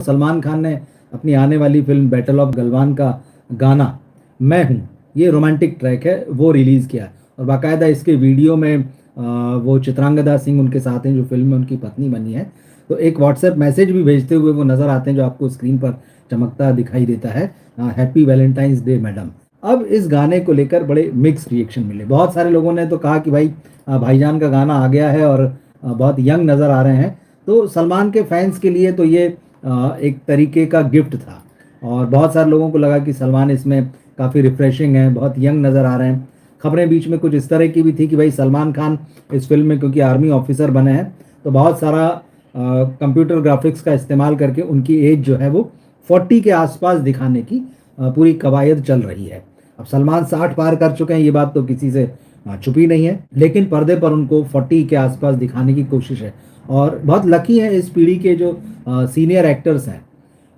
सलमान खान ने अपनी आने वाली फिल्म बैटल ऑफ गलवान का गाना मैं हूँ, ये रोमांटिक ट्रैक है, वो रिलीज़ किया है। और बाकायदा इसके वीडियो में वो चित्रांगदा सिंह उनके साथ हैं जो फिल्म में उनकी पत्नी बनी है। तो एक व्हाट्सएप मैसेज भी भेजते हुए वो नज़र आते हैं जो आपको स्क्रीन पर चमकता दिखाई देता है, हैप्पी वैलेंटाइंस डे मैडम। अब इस गाने को लेकर बड़े मिक्स रिएक्शन मिले। बहुत सारे लोगों ने तो कहा कि भाई भाईजान का गाना आ गया है और बहुत यंग नज़र आ रहे हैं। तो सलमान के फैंस के लिए तो ये एक तरीके का गिफ्ट था और बहुत सारे लोगों को लगा कि सलमान इसमें काफ़ी रिफ्रेशिंग है, बहुत यंग नज़र आ रहे हैं। खबरें बीच में कुछ इस तरह की भी थी कि भाई सलमान खान इस फिल्म में क्योंकि आर्मी ऑफिसर बने हैं तो बहुत सारा कंप्यूटर ग्राफिक्स का इस्तेमाल करके उनकी एज जो है वो 40 के आसपास दिखाने की पूरी कवायद चल रही है। अब सलमान 60 पार कर चुके हैं, ये बात तो किसी से छुपी नहीं है, लेकिन पर्दे पर उनको 40 के आसपास दिखाने की कोशिश है। और बहुत लकी है इस पीढ़ी के जो सीनियर एक्टर्स हैं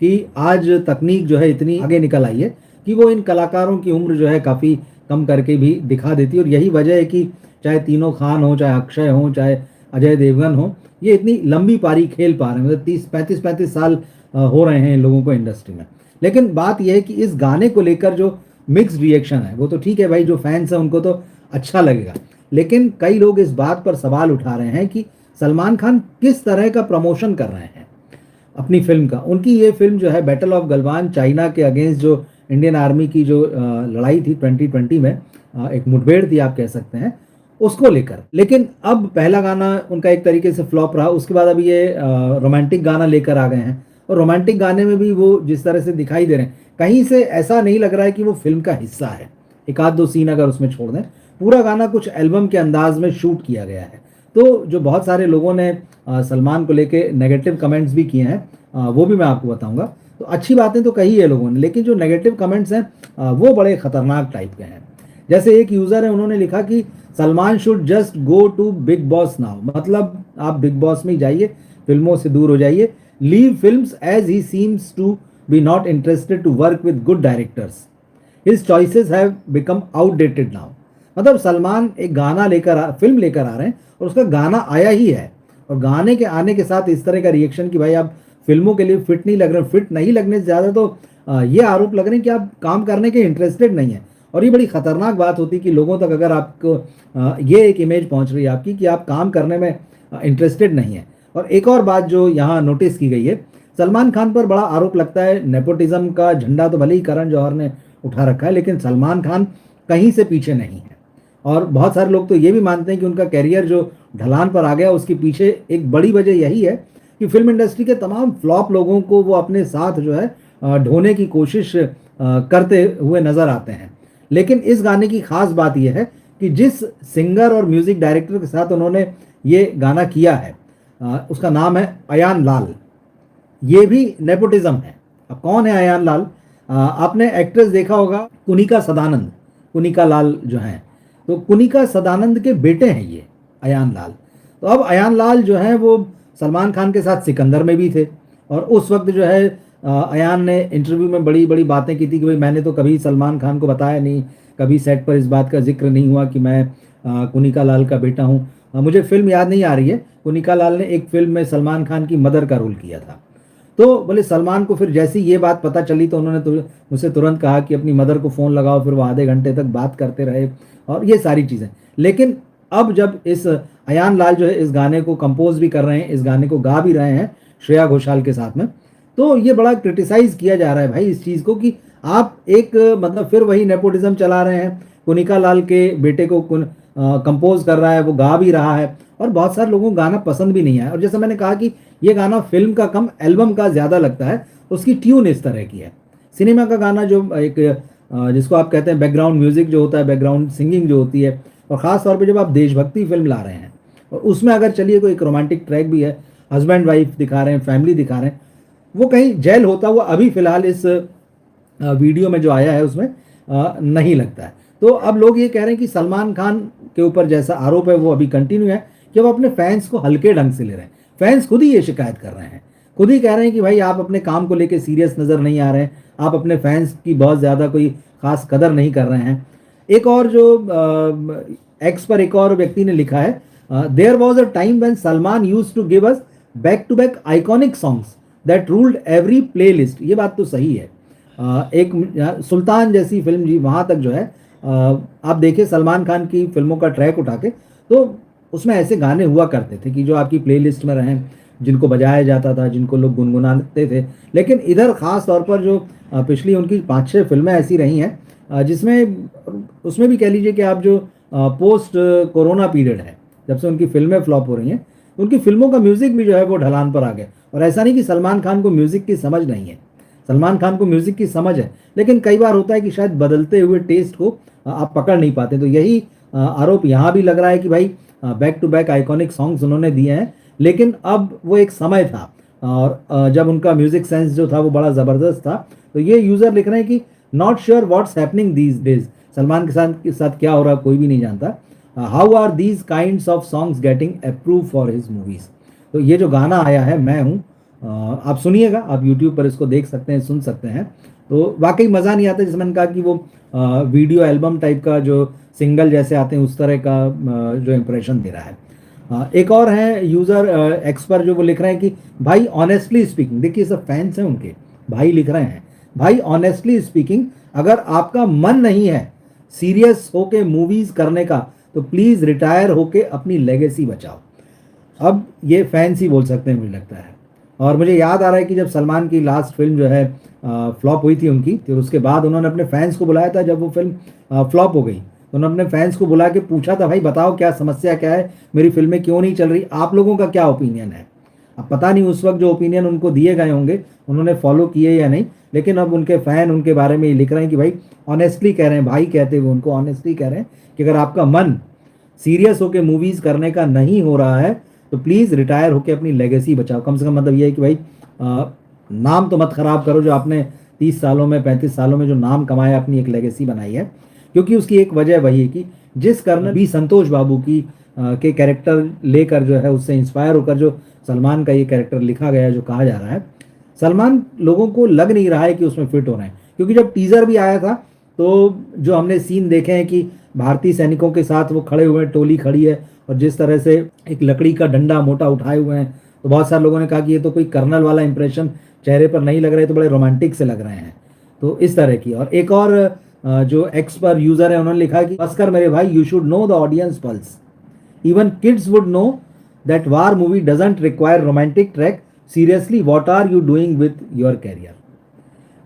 कि आज तकनीक जो है इतनी आगे निकल आई है कि वो इन कलाकारों की उम्र जो है काफ़ी कम करके भी दिखा देती है। और यही वजह है कि चाहे तीनों खान हो, चाहे अक्षय हो, चाहे अजय देवगन हो, ये इतनी लंबी पारी खेल पा रहे हैं। मतलब 30 35 साल हो रहे हैं इन लोगों को इंडस्ट्री में। लेकिन बात यह है कि इस गाने को लेकर जो मिक्स्ड रिएक्शन है वो तो ठीक है भाई, जो फैंस हैं उनको तो अच्छा लगेगा, लेकिन कई लोग इस बात पर सवाल उठा रहे हैं कि सलमान खान किस तरह का प्रमोशन कर रहे हैं अपनी फिल्म का। उनकी ये फिल्म जो है बैटल ऑफ गलवान, चाइना के अगेंस्ट जो इंडियन आर्मी की जो लड़ाई थी 2020 में, एक मुठभेड़ थी आप कह सकते हैं, उसको लेकर। लेकिन अब पहला गाना उनका एक तरीके से फ्लॉप रहा, उसके बाद अभी ये रोमांटिक गाना लेकर आ गए हैं। और रोमांटिक गाने में भी वो जिस तरह से दिखाई दे रहे हैं, कहीं से ऐसा नहीं लग रहा है कि वो फिल्म का हिस्सा है। एक आध दो सीन अगर उसमें छोड़ दें, पूरा गाना कुछ एल्बम के अंदाज में शूट किया गया है। तो जो बहुत सारे लोगों ने सलमान को लेके नेगेटिव कमेंट्स भी किए हैं, वो भी मैं आपको बताऊंगा। तो अच्छी बातें तो कही है लोगों ने, लेकिन जो नेगेटिव कमेंट्स हैं वो बड़े खतरनाक टाइप के हैं। जैसे एक यूज़र है, उन्होंने लिखा कि Salman should just go to Bigg Boss now, मतलब आप बिग बॉस में ही जाइए, फिल्मों से दूर हो जाइए, leave films as he seems to be not interested to work with good directors, his choices have become outdated now. मतलब सलमान एक गाना फिल्म लेकर आ रहे हैं और उसका गाना आया ही है, और गाने के आने के साथ इस तरह का रिएक्शन कि भाई आप फिल्मों के लिए फिट नहीं लग रहे। फिट नहीं लगने से ज़्यादा तो ये आरोप लग रहे हैं कि आप काम करने के इंटरेस्टेड नहीं है। और ये बड़ी ख़तरनाक बात होती है कि लोगों तक अगर आपको ये एक इमेज पहुंच रही है आपकी कि आप काम करने में इंटरेस्टेड नहीं है। और एक और बात जो यहाँ नोटिस की गई है, सलमान खान पर बड़ा आरोप लगता है नेपोटिज्म का झंडा तो भले ही करण जौहर ने उठा रखा है, लेकिन सलमान खान कहीं से पीछे नहीं है। और बहुत सारे लोग तो ये भी मानते हैं कि उनका कैरियर जो ढलान पर आ गया उसके पीछे एक बड़ी वजह यही है कि फिल्म इंडस्ट्री के तमाम फ्लॉप लोगों को वो अपने साथ जो है ढोने की कोशिश करते हुए नज़र आते हैं। लेकिन इस गाने की खास बात यह है कि जिस सिंगर और म्यूज़िक डायरेक्टर के साथ उन्होंने ये गाना किया है, उसका नाम है अयान लाल। ये भी नेपोटिज्म है। अब कौन है अयान लाल? आपने एक्ट्रेस देखा होगा कुनिका सदानंद, कुनिका लाल जो हैं, तो कुनिका सदानंद के बेटे हैं ये अयान लाल। तो अब अयान लाल जो है वो सलमान खान के साथ सिकंदर में भी थे, और उस वक्त जो है अयान ने इंटरव्यू में बड़ी बड़ी बातें की थी कि भाई मैंने तो कभी सलमान खान को बताया नहीं, कभी सेट पर इस बात का जिक्र नहीं हुआ कि मैं कुनिका लाल का बेटा हूँ। मुझे फिल्म याद नहीं आ रही है, कुनिका लाल ने एक फिल्म में सलमान खान की मदर का रोल किया था। तो बोले सलमान को फिर जैसी ये बात पता चली तो उन्होंने मुझसे तुरंत कहा कि अपनी मदर को फ़ोन लगाओ, फिर वो आधे घंटे तक बात करते रहे और ये सारी चीज़ें। लेकिन अब जब इस अयान लाल जो है इस गाने को कंपोज भी कर रहे हैं, इस गाने को गा भी रहे हैं श्रेया घोषाल के साथ में, तो ये बड़ा क्रिटिसाइज़ किया जा रहा है भाई इस चीज़ को कि आप एक मतलब फिर वही नेपोटिज्म चला रहे हैं। कुनिका लाल के बेटे को कंपोज कर रहा है, वो गा भी रहा है, और बहुत सारे लोगों को गाना पसंद भी नहीं आया। और जैसे मैंने कहा कि ये गाना फिल्म का कम एल्बम का ज़्यादा लगता है, उसकी ट्यून इस तरह की है। सिनेमा का गाना जो एक जिसको आप कहते हैं बैकग्राउंड म्यूज़िक जो होता है, बैकग्राउंड सिंगिंग जो होती है, और ख़ास तौर पे जब आप देशभक्ति फिल्म ला रहे हैं और उसमें अगर चलिए कोई एक रोमांटिक ट्रैक भी है, हस्बैंड वाइफ दिखा रहे हैं, फैमिली दिखा रहे हैं, वो कहीं जेल होता हुआ अभी फ़िलहाल इस वीडियो में जो आया है उसमें नहीं लगता है। तो अब लोग ये कह रहे हैं कि सलमान खान के ऊपर जैसा आरोप है वो अभी कंटिन्यू है कि वो अपने फैंस को हल्के ढंग से ले रहे हैं। फैंस खुद ही ये शिकायत कर रहे हैं, खुद ही कह रहे हैं कि भाई आप अपने काम को लेके सीरियस नज़र नहीं आ रहे हैं, आप अपने फैंस की बहुत ज़्यादा कोई ख़ास कदर नहीं कर रहे हैं। एक और जो एक्स पर एक और व्यक्ति ने लिखा है, there was a time when Salman used to give us back to back iconic songs that ruled every playlist. ये बात तो सही है। एक सुल्तान जैसी फिल्म जी, वहाँ तक जो है आप देखिए सलमान खान की फिल्मों का ट्रैक उठा के, तो उसमें ऐसे गाने हुआ करते थे कि जो आपकी प्लेलिस्ट में रहें, जिनको बजाया जाता था, जिनको लोग गुनगुनाते थे। लेकिन इधर ख़ास तौर पर जो पिछली उनकी 5-6 फिल्में ऐसी रही हैं जिसमें, उसमें भी कह लीजिए कि आप जो पोस्ट कोरोना पीरियड है, जब से उनकी फिल्में फ्लॉप हो रही हैं, उनकी फिल्मों का म्यूज़िक भी जो है वो ढलान पर आ गया। और ऐसा नहीं कि सलमान खान को म्यूज़िक की समझ नहीं है, सलमान खान को म्यूज़िक की समझ है, लेकिन कई बार होता है कि शायद बदलते हुए टेस्ट को आप पकड़ नहीं पाते। तो यही आरोप यहाँ भी लग रहा है कि भाई back to back iconic songs उन्होंने दिए हैं, लेकिन अब वो एक समय था और जब उनका म्यूज़िक सेंस जो था वो बड़ा ज़बरदस्त था। तो ये यूज़र लिख रहे हैं कि not sure what's happening these days, Salman के साथ क्या हो रहा कोई भी नहीं जानता। How are these kinds of songs getting approve for his movies. तो ये जो गाना आया है मैं हूँ, आप सुनिएगा, आप यूट्यूब पर इसको देख सकते हैं, सुन सकते हैं। तो वाकई मज़ा नहीं आता, जिसमें मैंने कहा कि वो वीडियो एल्बम टाइप का जो सिंगल जैसे आते हैं उस तरह का जो इम्प्रेशन दे रहा है। एक और है यूज़र एक्स पर जो वो लिख रहे हैं कि भाई ऑनेस्टली स्पीकिंग, देखिए सब फैंस हैं उनके, भाई लिख रहे हैं, भाई ऑनेस्टली स्पीकिंग अगर आपका मन नहीं है सीरियस होके मूवीज़ करने का तो प्लीज़ रिटायर होके अपनी लेगेसी बचाओ। अब ये फैंस ही बोल सकते हैं मुझे लगता है। और मुझे याद आ रहा है कि जब सलमान की लास्ट फिल्म जो है फ्लॉप हुई थी उनकी, तो उसके बाद उन्होंने अपने फैंस को बुलाया था। जब वो फिल्म फ्लॉप हो गई तो उन्होंने अपने फैंस को बुला के पूछा था, भाई बताओ क्या समस्या क्या है, मेरी फिल्में क्यों नहीं चल रही, आप लोगों का क्या ओपिनियन है। अब पता नहीं उस वक्त जो ओपिनियन उनको दिए गए होंगे उन्होंने फॉलो किए या नहीं, लेकिन अब उनके फ़ैन उनके बारे में ये लिख रहे हैं कि भाई ऑनेस्टली कह रहे हैं, भाई कहते हुए उनको ऑनेस्टली कह रहे हैं कि अगर आपका मन सीरियस होकर मूवीज़ करने का नहीं हो रहा है तो प्लीज़ रिटायर होकर अपनी लेगेसी बचाओ। कम से कम मतलब ये है कि भाई नाम तो मत ख़राब करो, जो आपने 30 सालों में 35 सालों में जो नाम कमाया, अपनी एक लेगेसी बनाई है। क्योंकि उसकी एक वजह वही है कि जिस कारण बी संतोष बाबू की के कैरेक्टर लेकर जो है उससे इंस्पायर होकर जो सलमान का ये कैरेक्टर लिखा गया, जो कहा जा रहा है, सलमान लोगों को लग नहीं रहा है कि उसमें फिट हो रहे हैं। क्योंकि जब टीज़र भी आया था तो जो हमने सीन देखे हैं कि भारतीय सैनिकों के साथ वो खड़े हुए हैं, टोली खड़ी है और जिस तरह से एक लकड़ी का डंडा मोटा उठाए हुए हैं, तो बहुत सारे लोगों ने कहा कि ये तो कोई कर्नल वाला इंप्रेशन चेहरे पर नहीं लग रहा है, तो बड़े रोमांटिक से लग रहे हैं। तो इस तरह की। और एक और जो एक्स पर यूज़र है उन्होंने लिखा कि बस कर मेरे भाई, you should know the audience pulse, even kids would know that war movie doesn't require romantic track, seriously what are you doing with your career.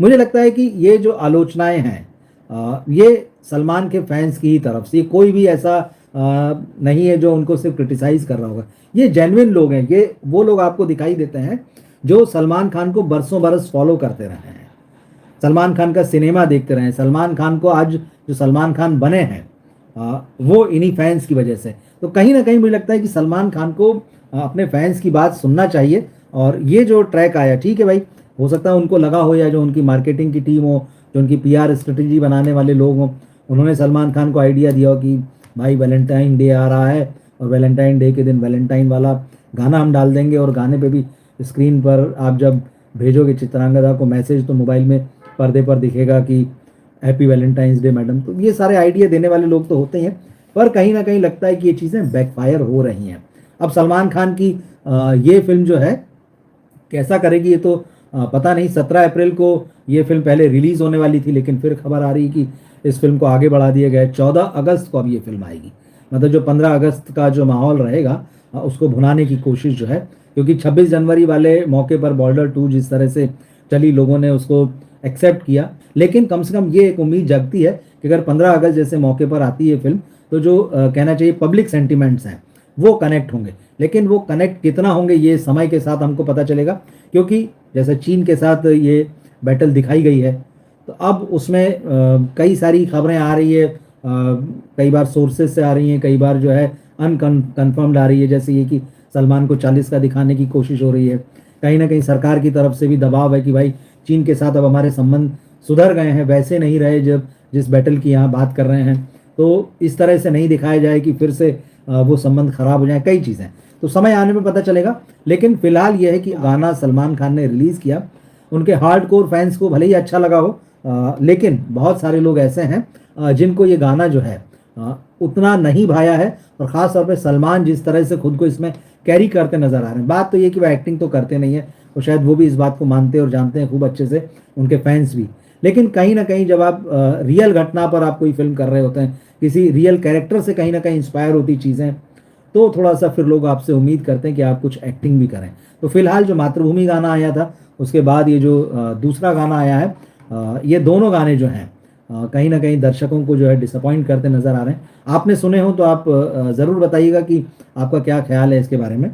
मुझे लगता है कि ये जो आलोचनाएं हैं ये सलमान के फैंस की ही तरफ से, कोई भी ऐसा नहीं है जो उनको सिर्फ क्रिटिसाइज़ कर रहा होगा। ये जेन्युइन लोग हैं, ये वो लोग आपको दिखाई देते हैं जो सलमान खान को बरसों बरस फॉलो करते रहे हैं, सलमान खान का सिनेमा देखते रहे हैं। सलमान खान को आज जो सलमान खान बने हैं वो इन्हीं फैंस की वजह से। तो कहीं ना कहीं मुझे लगता है कि सलमान खान को अपने फैंस की बात सुनना चाहिए। और ये जो ट्रैक आया, ठीक है भाई, हो सकता है उनको लगा हो या जो उनकी मार्केटिंग की टीम हो, जो उनकी पीआर स्ट्रेटजी बनाने वाले लोग हों, उन्होंने सलमान खान को आइडिया दिया हो कि भाई वैलेंटाइन डे आ रहा है और वैलेंटाइन डे के दिन वैलेंटाइन वाला गाना हम डाल देंगे, और गाने पे भी स्क्रीन पर आप जब भेजोगे चित्रांगदा को मैसेज तो मोबाइल में पर्दे पर दिखेगा कि हैप्पी वैलेंटाइंस डे मैडम। तो ये सारे आइडिया देने वाले लोग तो होते ही हैं, पर कहीं ना कहीं लगता है कि ये चीज़ें बैकफायर हो रही हैं। अब सलमान खान की ये फिल्म जो है कैसा करेगी ये तो पता नहीं। 17 अप्रैल को ये फिल्म पहले रिलीज़ होने वाली थी, लेकिन फिर खबर आ रही कि इस फिल्म को आगे बढ़ा दिया गया। 14 अगस्त को अब ये फिल्म आएगी। मतलब जो 15 अगस्त का जो माहौल रहेगा उसको भुनाने की कोशिश जो है, क्योंकि 26 जनवरी वाले मौके पर बॉर्डर 2 जिस तरह से चली, लोगों ने उसको एक्सेप्ट किया। लेकिन कम से कम ये एक उम्मीद जगती है कि अगर 15 अगस्त जैसे मौके पर आती है फिल्म, तो जो कहना चाहिए पब्लिक सेंटिमेंट्स हैं वो कनेक्ट होंगे। लेकिन वो कनेक्ट कितना होंगे ये समय के साथ हमको पता चलेगा, क्योंकि जैसे चीन के साथ ये बैटल दिखाई गई है, तो अब उसमें कई सारी खबरें आ रही है, कई बार सोर्सेज से आ रही हैं, कई बार जो है अनकन्फर्म्ड आ रही है। जैसे ये कि सलमान को 40 का दिखाने की कोशिश हो रही है। कहीं ना कहीं सरकार की तरफ से भी दबाव है कि भाई चीन के साथ अब हमारे संबंध सुधर गए हैं, वैसे नहीं रहे जब जिस बैटल की यहाँ बात कर रहे हैं। तो इस तरह से नहीं दिखाया जाए कि फिर से वो संबंध खराब हो जाए, कई चीज़ें। तो समय आने में पता चलेगा। लेकिन फिलहाल ये है कि गाना सलमान खान ने रिलीज़ किया, उनके हार्डकोर फैंस को भले ही अच्छा लगा हो, लेकिन बहुत सारे लोग ऐसे हैं जिनको ये गाना जो है उतना नहीं भाया है। और ख़ास तौर पे सलमान जिस तरह से खुद को इसमें कैरी करते नज़र आ रहे हैं। बात तो ये कि वह एक्टिंग तो करते नहीं है, तो शायद वो भी इस बात को मानते और जानते हैं खूब अच्छे से, उनके फैंस भी। लेकिन कहीं ना कहीं जब आप रियल घटना पर आप कोई फिल्म कर रहे होते हैं, किसी रियल कैरेक्टर से कहीं ना कहीं इंस्पायर होती चीज़ें, तो थोड़ा सा फिर लोग आपसे उम्मीद करते हैं कि आप कुछ एक्टिंग भी करें। तो फिलहाल जो मातृभूमि गाना आया था, उसके बाद ये जो दूसरा गाना आया है, ये दोनों गाने जो हैं कहीं ना कहीं दर्शकों को जो है डिसअपॉइंट करते नजर आ रहे हैं। आपने सुने हो तो आप ज़रूर बताइएगा कि आपका क्या ख्याल है इसके बारे में।